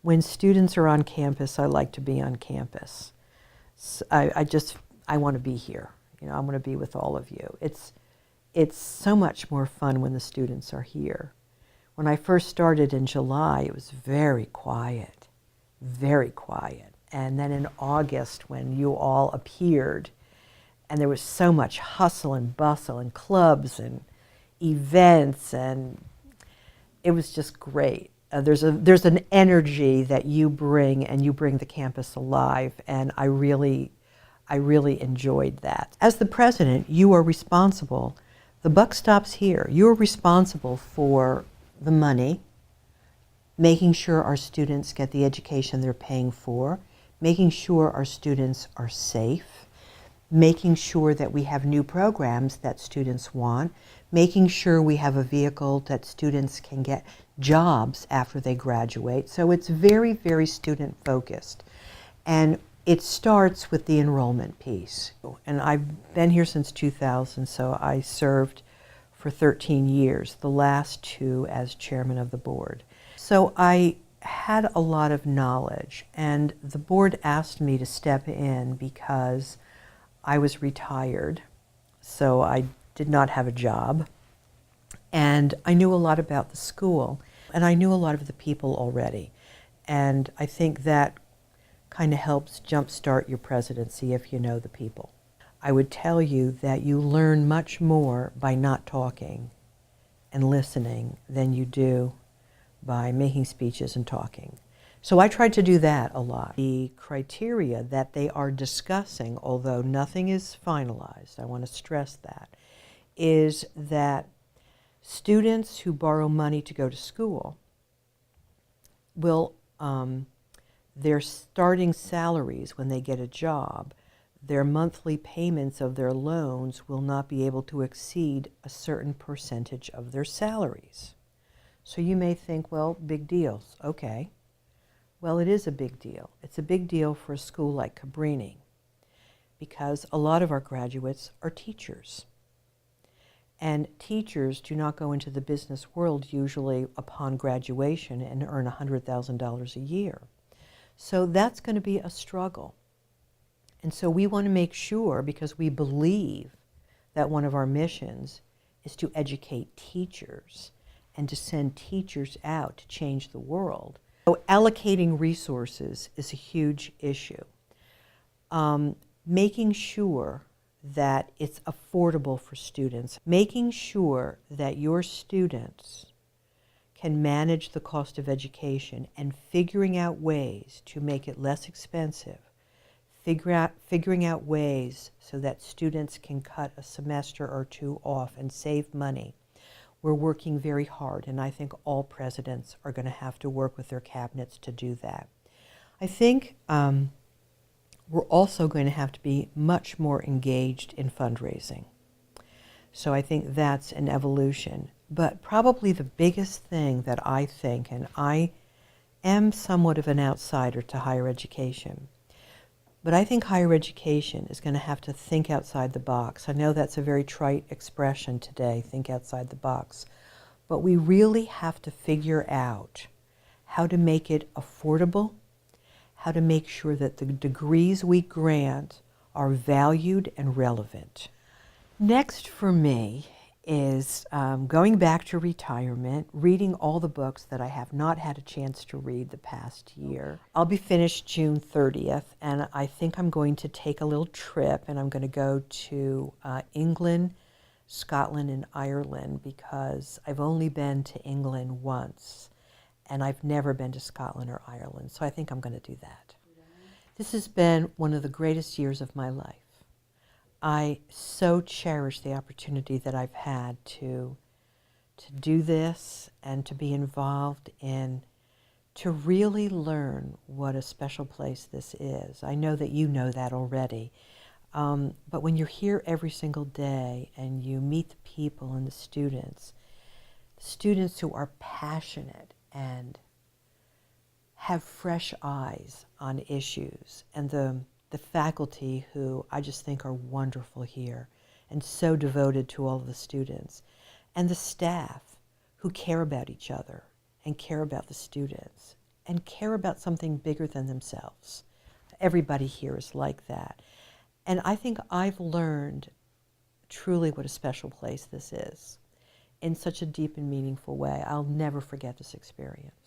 when students are on campus, I like to be on campus. So I want to be here. You know, I want to be with all of you. It's so much more fun when the students are here. When I first started in July, it was very quiet, very quiet. And then in August, when you all appeared, and there was so much hustle and bustle and clubs and events, and it was just great. There's an energy that you bring, and you bring the campus alive, and I really enjoyed that. As the president, you are responsible. The buck stops here. You're responsible for the money, making sure our students get the education they're paying for, making sure our students are safe, making sure that we have new programs that students want, making sure we have a vehicle that students can get jobs after they graduate. So it's very, very student focused. And it starts with the enrollment piece. And I've been here since 2000, so I served for 13 years, the last 2 as chairman of the board. So I had a lot of knowledge, and the board asked me to step in because I was retired, so I did not have a job, and I knew a lot about the school, and I knew a lot of the people already, and I think that kind of helps jumpstart your presidency if you know the people. I would tell you that you learn much more by not talking and listening than you do by making speeches and talking. So I tried to do that a lot. The criteria that they are discussing, although nothing is finalized, I want to stress that, is that students who borrow money to go to school will, their starting salaries when they get a job, their monthly payments of their loans will not be able to exceed a certain percentage of their salaries. So you may think, well, big deals. Okay. Well, it is a big deal. It's a big deal for a school like Cabrini because a lot of our graduates are teachers. And teachers do not go into the business world usually upon graduation and earn $100,000 a year. So that's going to be a struggle. And so we want to make sure, because we believe that one of our missions is to educate teachers and to send teachers out to change the world. So allocating resources is a huge issue. Making sure that it's affordable for students, making sure that your students can manage the cost of education, and figuring out ways to make it less expensive, figuring out ways so that students can cut a semester or 2 off and save money. We're working very hard, and I think all presidents are going to have to work with their cabinets to do that. I think we're also going to have to be much more engaged in fundraising. So I think that's an evolution. But probably the biggest thing that I think, and I am somewhat of an outsider to higher education, but I think higher education is going to have to think outside the box. I know that's a very trite expression today, think outside the box. But we really have to figure out how to make it affordable, how to make sure that the degrees we grant are valued and relevant. Next for me is going back to retirement, reading all the books that I have not had a chance to read the past year. I'll be finished June 30th, and I think I'm going to take a little trip, and I'm going to go to England, Scotland, and Ireland, because I've only been to England once, and I've never been to Scotland or Ireland, so I think I'm going to do that. This has been one of the greatest years of my life. I so cherish the opportunity that I've had to do this and to be involved in, to really learn what a special place this is. I know that you know that already. But when you're here every single day and you meet the people and the students who are passionate and have fresh eyes on issues, and the faculty who I just think are wonderful here and so devoted to all of the students, and the staff who care about each other and care about the students and care about something bigger than themselves. Everybody here is like that. And I think I've learned truly what a special place this is in such a deep and meaningful way. I'll never forget this experience.